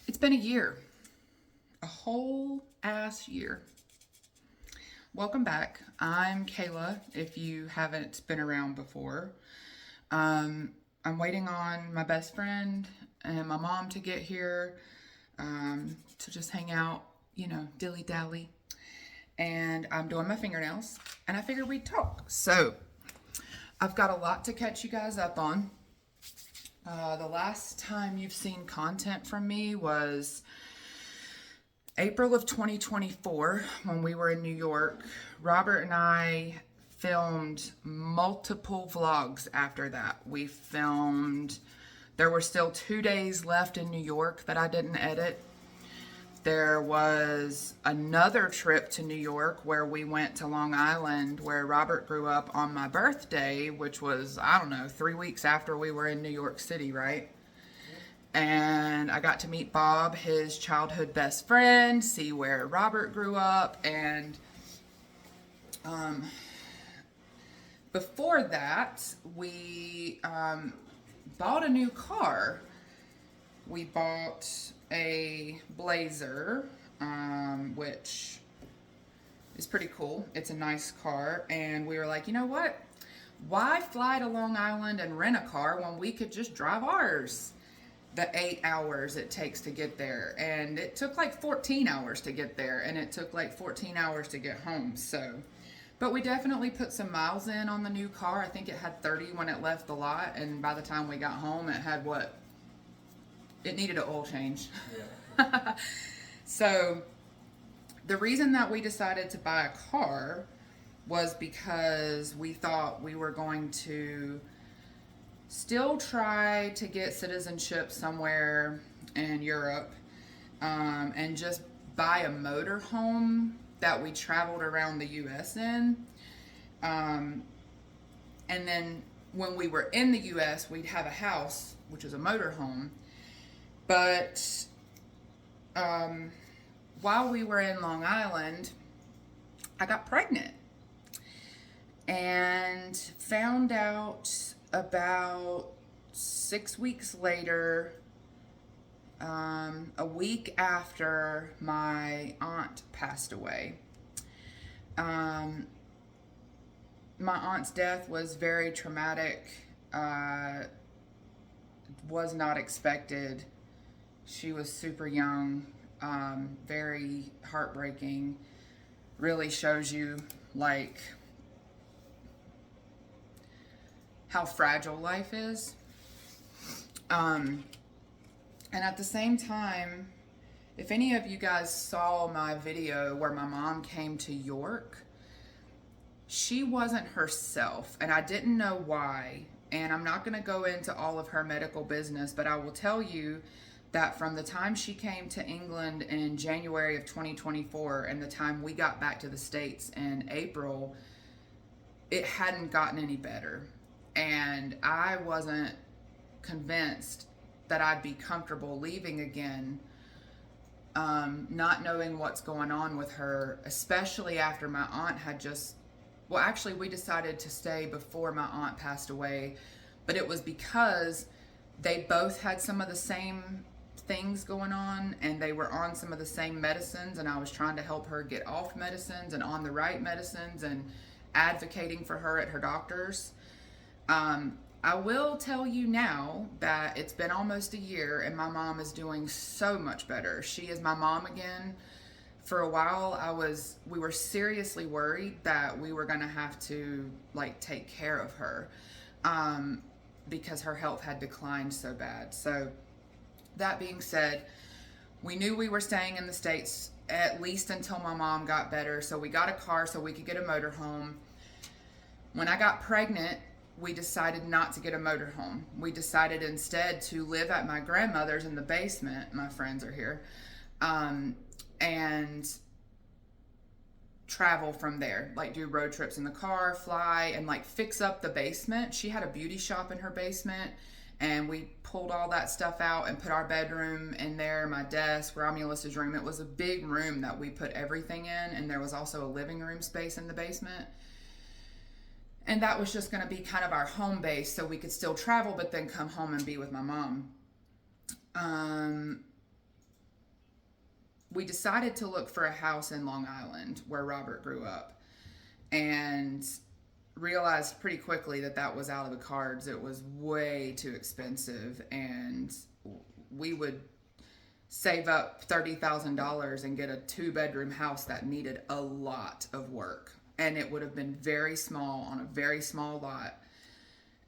It's been a year, a whole ass year. Welcome back. I'm Kayla, if you haven't been around before. I'm waiting on my best friend and my mom to get here to just hang out, dilly dally. And I'm doing my fingernails, and I figured we'd talk. So, I've got a lot to catch you guys up on. The last time you've seen content from me was April of 2024 when we were in New York. Robert and I filmed multiple vlogs after that. There were still 2 days left in New York that I didn't edit. There was another trip to New York where we went to Long Island, where Robert grew up, on my birthday, which was, 3 weeks after we were in New York City, right? And I got to meet Bob, his childhood best friend, see where Robert grew up, and before that, we bought a new car. We bought a Blazer, which is pretty cool. It's a nice car, and we were like, you know what? Why fly to Long Island and rent a car when we could just drive ours? The 8 hours it takes to get there, and it took like 14 hours to get there, and it took like 14 hours to get home. So, but we definitely put some miles in on the new car. I think it had 30 when it left the lot, and by the time we got home, it had what? It needed an oil change. Yeah. So, the reason that we decided to buy a car was because we thought we were going to still try to get citizenship somewhere in Europe, and just buy a motor home that we traveled around the U.S. in. And then when we were in the U.S., we'd have a house, which is a motor home. But while we were in Long Island, I got pregnant and found out about 6 weeks later, a week after my aunt passed away. My aunt's death was very traumatic, was not expected. She was super young, very heartbreaking. Really shows you, like, how fragile life is. And at the same time, if any of you guys saw my video where my mom came to York, she wasn't herself, and I didn't know why. And I'm not going to go into all of her medical business, but I will tell you that from the time she came to England in January of 2024 and the time we got back to the States in April, it hadn't gotten any better. And I wasn't convinced that I'd be comfortable leaving again, not knowing what's going on with her, especially after my aunt had actually, we decided to stay before my aunt passed away, but it was because they both had some of the same things going on, and they were on some of the same medicines, and I was trying to help her get off medicines and on the right medicines and advocating for her at her doctor's. I will tell you now that it's been almost a year and my mom is doing so much better. She is my mom again. For a while, we were seriously worried that we were gonna have to take care of her, because her health had declined so bad. So that being said, we knew we were staying in the States at least until my mom got better. So we got a car so we could get a motorhome. When I got pregnant, we decided not to get a motorhome. We decided instead to live at my grandmother's in the basement. My friends are here. And travel from there, do road trips in the car, fly, and fix up the basement. She had a beauty shop in her basement, and we pulled all that stuff out and put our bedroom in there, my desk, Romulus's room. It was a big room that we put everything in, and there was also a living room space in the basement. And that was just going to be kind of our home base so we could still travel, but then come home and be with my mom. we decided to look for a house in Long Island where Robert grew up, and realized pretty quickly that that was out of the cards. It was way too expensive, and we would save up $30,000 and get a 2-bedroom house that needed a lot of work. And it would have been very small on a very small lot.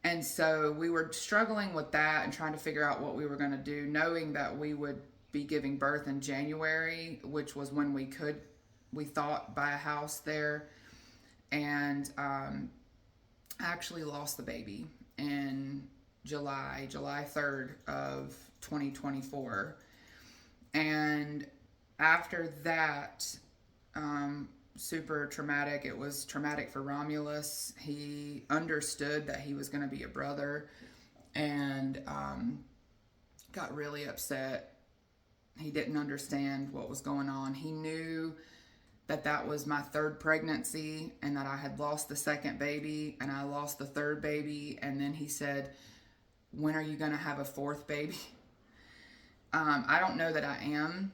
And so we were struggling with that and trying to figure out what we were going to do, knowing that we would be giving birth in January, which was when we thought, buy a house there. And I actually lost the baby in July 3rd of 2024. And after that, super traumatic. It was traumatic for Romulus. He understood that he was going to be a brother, and got really upset. He didn't understand what was going on. He knew that that was my 3rd pregnancy, and that I had lost the 2nd baby, and I lost the 3rd baby. And then he said, "When are you going to have a 4th baby?" I don't know that I am.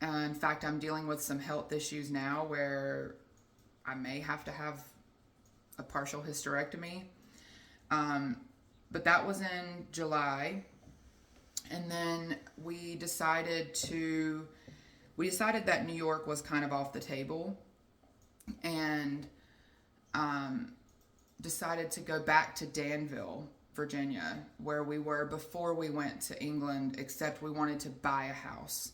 In fact, I'm dealing with some health issues now where I may have to have a partial hysterectomy. But that was in July. And then we decided that New York was kind of off the table, and decided to go back to Danville, Virginia, where we were before we went to England, except we wanted to buy a house.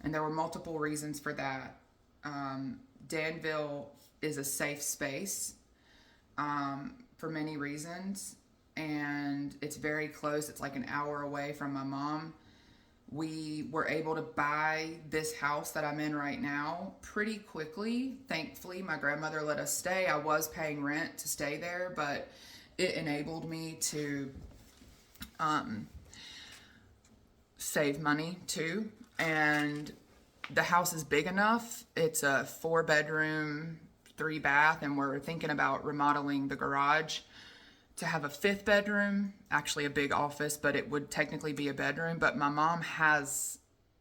And there were multiple reasons for that. Danville is a safe space for many reasons, and it's very close. It's like an hour away from my mom. We were able to buy this house that I'm in right now pretty quickly. Thankfully, my grandmother let us stay. I was paying rent to stay there, but it enabled me to save money too. And the house is big enough. It's a 4-bedroom, 3-bath, and we're thinking about remodeling the garage to have a 5th bedroom, actually a big office, but it would technically be a bedroom. But my mom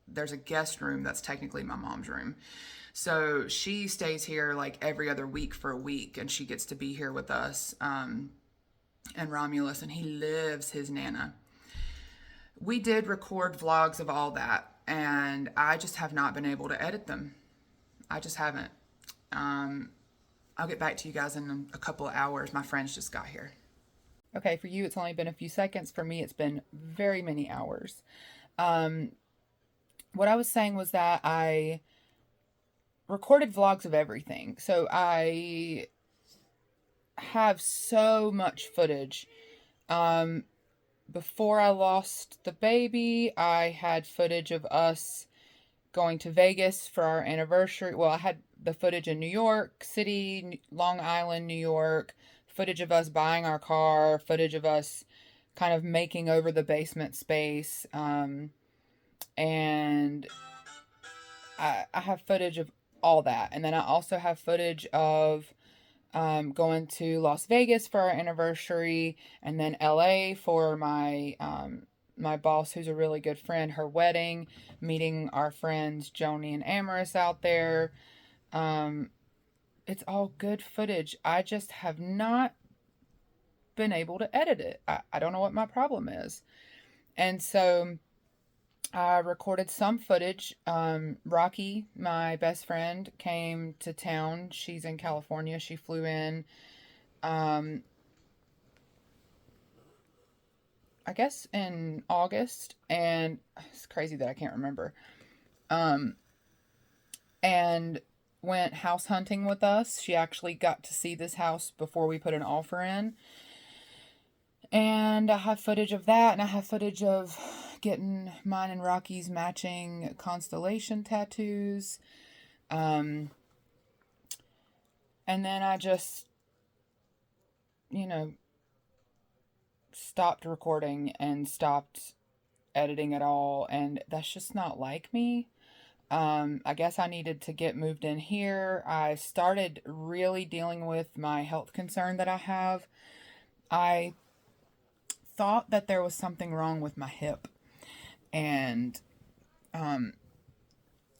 there's a guest room that's technically my mom's room. So she stays here like every other week for a week, and she gets to be here with us, and Romulus, and he lives his Nana. We did record vlogs of all that, and I just have not been able to edit them. I just haven't. I'll get back to you guys in a couple of hours. My friends just got here. Okay, for you, it's only been a few seconds. For me, it's been very many hours. What I was saying was that I recorded vlogs of everything. So I have so much footage. Before I lost the baby, I had footage of us going to Vegas for our anniversary. Well, I had the footage in New York City, Long Island, New York, footage of us buying our car, footage of us kind of making over the basement space. And I have footage of all that. And then I also have footage of going to Las Vegas for our anniversary, and then LA for my my boss, who's a really good friend, her wedding, meeting our friends Joni and Amaris out there. It's all good footage. I just have not been able to edit it. I don't know what my problem is. And so I recorded some footage. Rocky, my best friend, came to town. She's in California. She flew in, I guess in August, and it's crazy that I can't remember. And went house hunting with us. She actually got to see this house before we put an offer in. And I have footage of that, and I have footage of getting mine and Rocky's matching constellation tattoos. And then I just, stopped recording and stopped editing at all, and that's just not like me. I guess I needed to get moved in here. I started really dealing with my health concern that I have. I thought that there was something wrong with my hip, and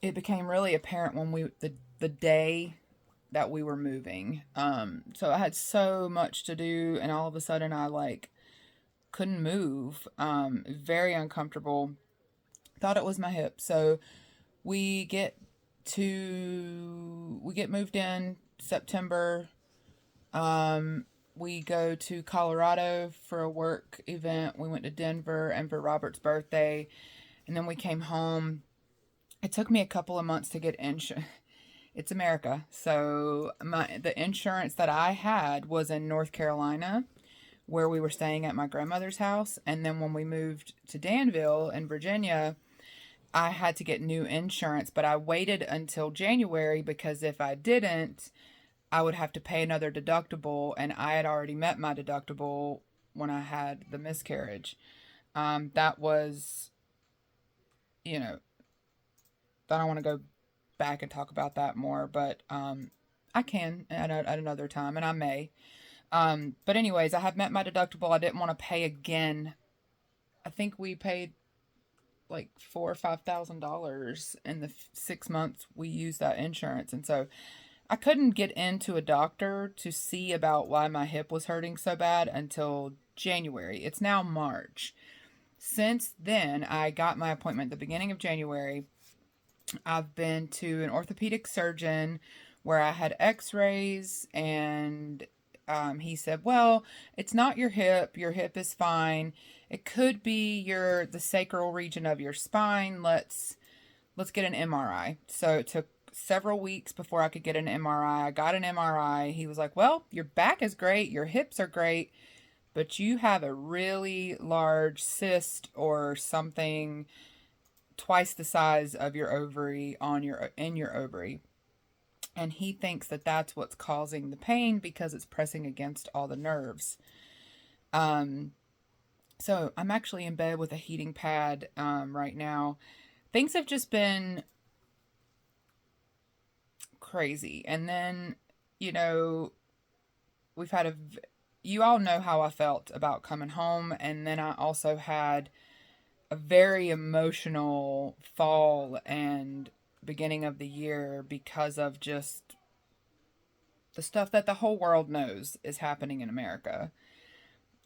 it became really apparent when the day that we were moving. So I had so much to do, and all of a sudden I like couldn't move. Very uncomfortable. Thought it was my hip. So we get we get moved in September. We go to Colorado for a work event. We went to Denver and for Robert's birthday, and then we came home. It took me a couple of months to get insurance. It's America. So the insurance that I had was in North Carolina, where we were staying at my grandmother's house. And then when we moved to Danville in Virginia, I had to get new insurance, but I waited until January because if I didn't, I would have to pay another deductible, and I had already met my deductible when I had the miscarriage. That was, you know, I don't want to go back and talk about that more, but I can at another time, and I may. But anyways, I had met my deductible. I didn't want to pay again. I think we paid like $4,000 or $5,000 in the 6 months we used that insurance, and so I couldn't get into a doctor to see about why my hip was hurting so bad until January. It's now March. Since then, I got my appointment at the beginning of January. I've been to an orthopedic surgeon where I had x-rays, and he said, well, it's not your hip. Your hip is fine. It could be the sacral region of your spine. Let's get an MRI. So it took several weeks before I could get an MRI. I got an MRI. He was like, well, your back is great. Your hips are great, but you have a really large cyst or something twice the size of your ovary in your ovary. And he thinks that that's what's causing the pain because it's pressing against all the nerves. So I'm actually in bed with a heating pad right now. Things have just been crazy. And then, we've had you all know how I felt about coming home. And then I also had a very emotional fall and beginning of the year because of just the stuff that the whole world knows is happening in America.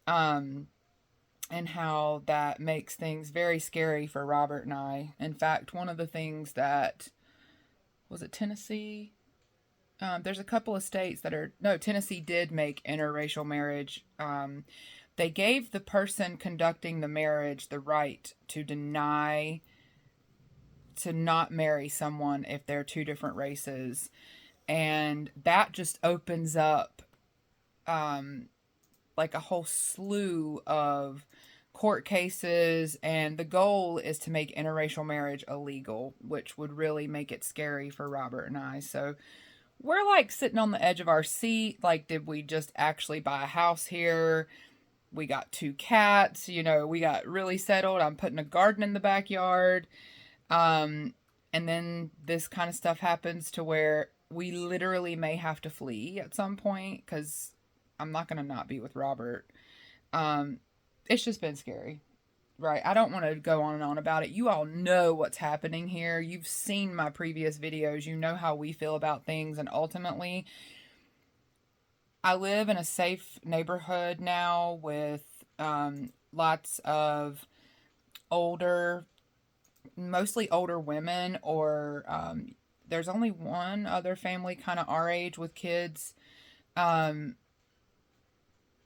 And how that makes things very scary for Robert and I. In fact, one of the things that, was it Tennessee? There's a couple of states Tennessee did make interracial marriage. They gave the person conducting the marriage the right to deny to not marry someone if they're two different races. And that just opens up like a whole slew of court cases, and the goal is to make interracial marriage illegal, which would really make it scary for Robert and I. So we're like sitting on the edge of our seat. Like, did we just actually buy a house here? We got 2 cats, we got really settled. I'm putting a garden in the backyard. And then this kind of stuff happens to where we literally may have to flee at some point because I'm not going to not be with Robert. It's just been scary, right? I don't want to go on and on about it. You all know what's happening here. You've seen my previous videos. You know how we feel about things. And ultimately, I live in a safe neighborhood now with lots of mostly older women, or there's only one other family kind of our age with kids.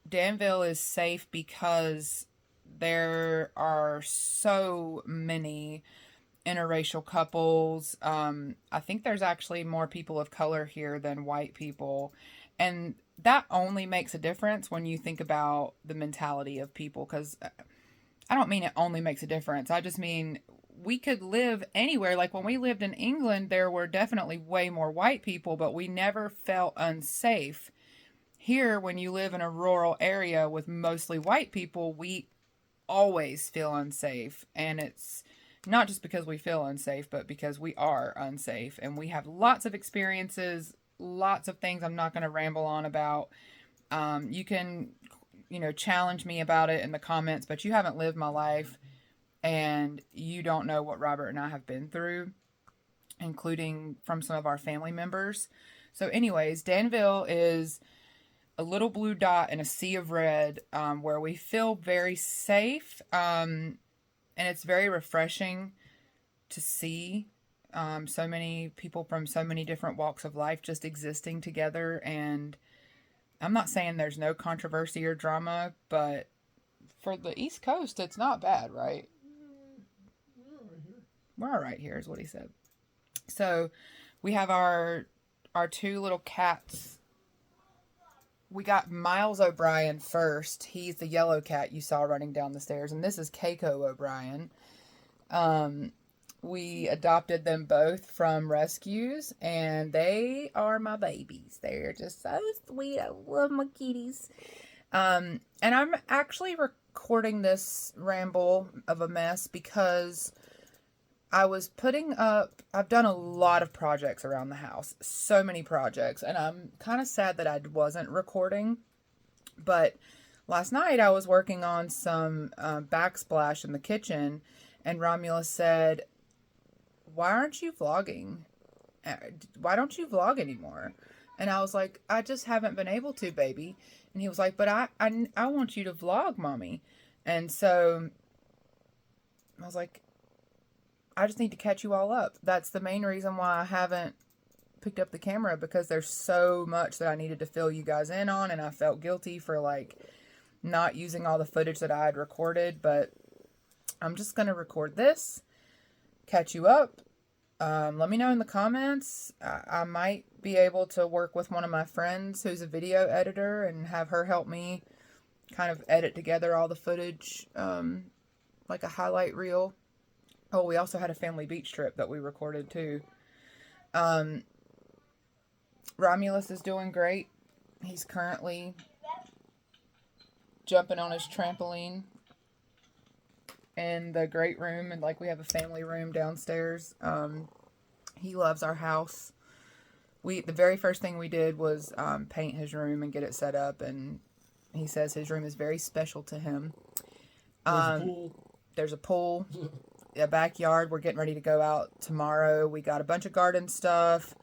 Danville is safe because there are so many interracial couples. I think there's actually more people of color here than white people. And that only makes a difference when you think about the mentality of people, because I don't mean it only makes a difference. I just mean we could live anywhere. Like when we lived in England, there were definitely way more white people, but we never felt unsafe. Here, when you live in a rural area with mostly white people, we always feel unsafe. And it's not just because we feel unsafe, but because we are unsafe. And we have lots of experiences, lots of things I'm not going to ramble on about. You can, challenge me about it in the comments, but you haven't lived my life and you don't know what Robert and I have been through. including from some of our family members. So, anyways, Danville is a little blue dot in a sea of red, where we feel very safe, and it's very refreshing to see so many people from so many different walks of life just existing together. And I'm not saying there's no controversy or drama, but for the East Coast, it's not bad, right? We're all right here, is what he said. So we have our two little cats. We got Miles O'Brien first. He's the yellow cat you saw running down the stairs, and this is Keiko O'Brien. We adopted them both from rescues, and they are my babies. They're just so sweet. I love my kitties. And I'm actually recording this ramble of a mess because I was putting up, I've done a lot of projects around the house, so many projects, and I'm kind of sad that I wasn't recording, but last night I was working on some backsplash in the kitchen, and Romulus said, "Why aren't you vlogging? Why don't you vlog anymore?" And I was like, "I just haven't been able to, baby." And he was like, "But I want you to vlog, mommy." And so I was like, I just need to catch you all up. That's the main reason why I haven't picked up the camera, because there's so much that I needed to fill you guys in on, and I felt guilty for like not using all the footage that I had recorded. But I'm just going to record this, catch you up. Let me know in the comments. I might be able to work with one of my friends who's a video editor and have her help me kind of edit together all the footage, like a highlight reel. Oh, we also had a family beach trip that we recorded too. Romulus is doing great. He's currently jumping on his trampoline in the great room, and like we have a family room downstairs. He loves our house. The very first thing we did was paint his room and get it set up, and he says his room is very special to him. There's a pool. A backyard. We're getting ready to go out tomorrow. We got a bunch of garden stuff,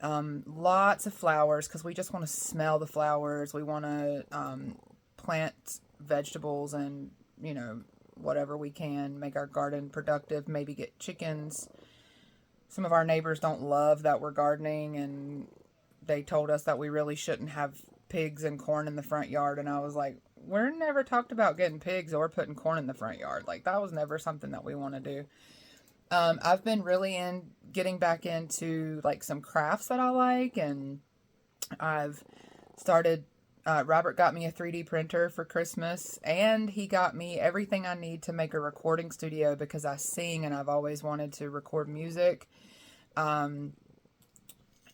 lots of flowers, because we just want to smell the flowers. We want to plant vegetables and, you know, whatever we can, make our garden productive, maybe get chickens. Some of our neighbors don't love that we're gardening, and they told us that we really shouldn't have pigs and corn in the front yard, and I was like, we're never talked about getting pigs or putting corn in the front yard. Like, that was never something that we want to do. I've been really getting back into like some crafts that I like, and I've started, Robert got me a 3D printer for Christmas, and he got me everything I need to make a recording studio, because I sing and I've always wanted to record music.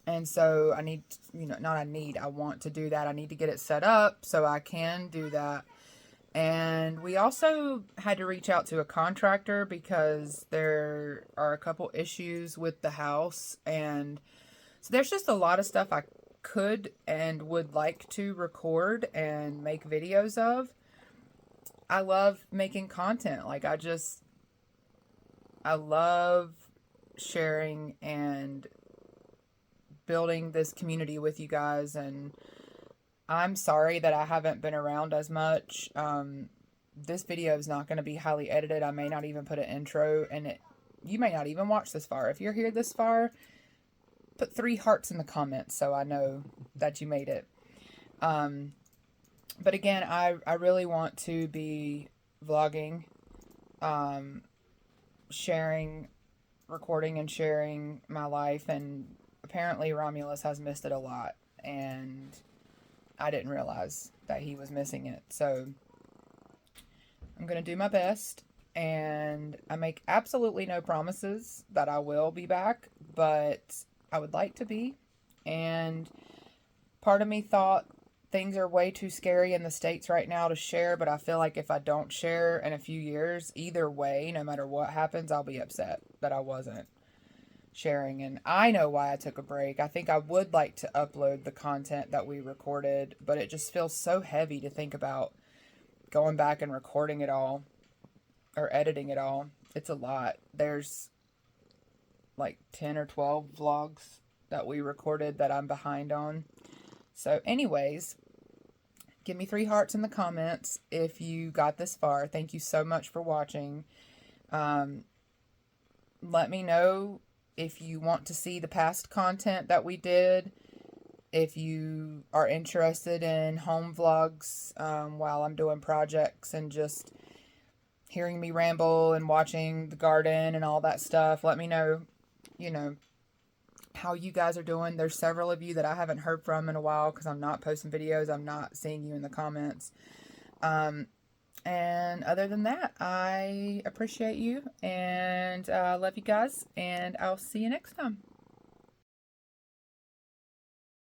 And so I need, I want to do that. I need to get it set up so I can do that. And we also had to reach out to a contractor because there are a couple issues with the house. And so there's just a lot of stuff I could and would like to record and make videos of. I love making content. Like, I love sharing and building this community with you guys, and I'm sorry that I haven't been around as much. This video is not going to be highly edited. I may not even put an intro, and you may not even watch this far. If you're here this far, put 3 hearts in the comments so I know that you made it. But again, I really want to be vlogging, recording and sharing my life, and apparently Romulus has missed it a lot, and I didn't realize that he was missing it. So I'm going to do my best, and I make absolutely no promises that I will be back, but I would like to be. And part of me thought things are way too scary in the States right now to share, but I feel like if I don't share in a few years, either way, no matter what happens, I'll be upset that I wasn't sharing. And I know why I took a break. I think I would like to upload the content that we recorded, but it just feels so heavy to think about going back and recording it all or editing it all. It's a lot. There's like 10 or 12 vlogs that we recorded that I'm behind on. So anyways, give me 3 hearts in the comments if you got this far. Thank you so much for watching. Let me know if you want to see the past content that we did. If you are interested in home vlogs while I'm doing projects and just hearing me ramble and watching the garden and all that stuff, let me know, you know, how you guys are doing. There's several of you that I haven't heard from in a while because I'm not posting videos. I'm not seeing you in the comments. And other than that, I appreciate you and love you guys, and I'll see you next time.